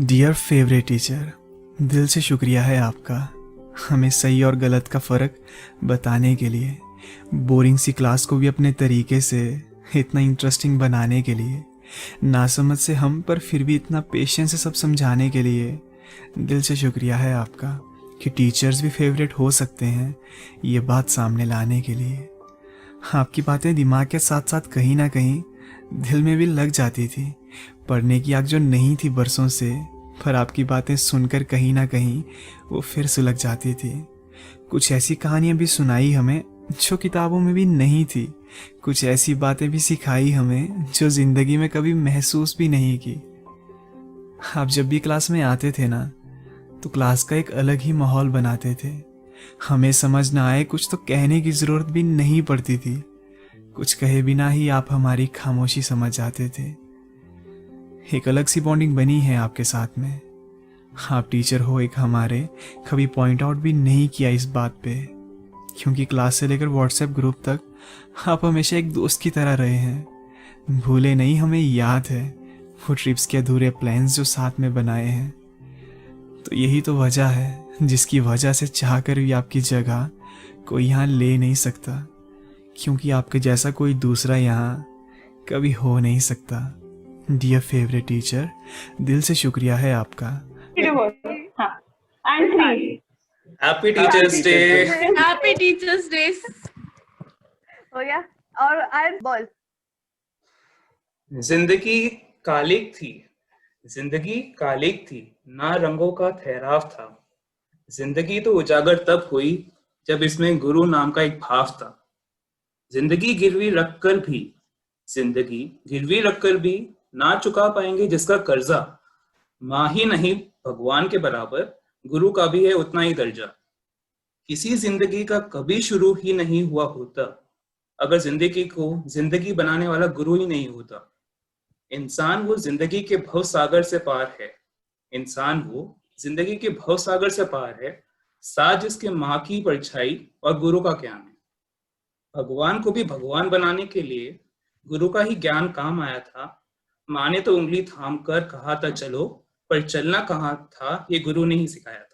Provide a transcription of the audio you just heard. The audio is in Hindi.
डियर फेवरेट टीचर, दिल से शुक्रिया है आपका हमें सही और गलत का फ़र्क बताने के लिए, बोरिंग सी क्लास को भी अपने तरीके से इतना इंटरेस्टिंग बनाने के लिए, नासमझ से हम पर फिर भी इतना पेशेंस से सब समझाने के लिए दिल से शुक्रिया है आपका कि टीचर्स भी फेवरेट हो सकते हैं ये बात सामने लाने के लिए। आपकी बातें दिमाग के साथ साथ कहीं ना कहीं दिल में भी लग जाती थी। पढ़ने की आग जो नहीं थी बरसों से, पर आपकी बातें सुनकर कहीं ना कहीं वो फिर सुलग जाती थी। कुछ ऐसी कहानियां भी सुनाई हमें जो किताबों में भी नहीं थी, कुछ ऐसी बातें भी सिखाई हमें जो जिंदगी में कभी महसूस भी नहीं की। आप जब भी क्लास में आते थे ना, तो क्लास का एक अलग ही माहौल बनाते थे। हमें समझ ना आए कुछ तो कहने की जरूरत भी नहीं पड़ती थी, कुछ कहे बिना ही आप हमारी खामोशी समझ जाते थे। एक अलग सी बॉन्डिंग बनी है आपके साथ में। आप टीचर हो एक हमारे, कभी पॉइंट आउट भी नहीं किया इस बात पे, क्योंकि क्लास से लेकर व्हाट्सएप ग्रुप तक आप हमेशा एक दोस्त की तरह रहे हैं। भूले नहीं, हमें याद है वो ट्रिप्स के अधूरे प्लान्स जो साथ में बनाए हैं। तो यही तो वजह है जिसकी वजह से चाह कर भी आपकी जगह कोई यहाँ ले नहीं सकता, क्योंकि आपके जैसा कोई दूसरा यहाँ कभी हो नहीं सकता। डियर फेवरेट टीचर, दिल से शुक्रिया है आपका। हाँ, and three. Happy teachers day. Happy teachers day. हो गया। और आई बॉल। जिंदगी कालिक थी, जिंदगी कालिक थी, ना रंगों का ठहराव था। जिंदगी तो उजागर तब हुई जब इसमें गुरु नाम का एक भाव था। जिंदगी गिरवी रखकर भी, जिंदगी गिरवी रखकर भी ना चुका पाएंगे जिसका कर्जा। माँ ही नहीं भगवान के बराबर गुरु का भी है उतना ही दर्जा। किसी जिंदगी का कभी शुरू ही नहीं हुआ होता अगर जिंदगी को जिंदगी बनाने वाला गुरु ही नहीं होता। इंसान वो जिंदगी के भव सागर से पार है, इंसान वो जिंदगी के भव सागर से पार है, साथ जिसके माँ की परछाई और गुरु का ज्ञान है। भगवान को भी भगवान बनाने के लिए गुरु का ही ज्ञान काम आया था। माँ ने तो उंगली थाम कर कहा था चलो, पर चलना कहाँ था ये गुरु ने ही सिखाया था।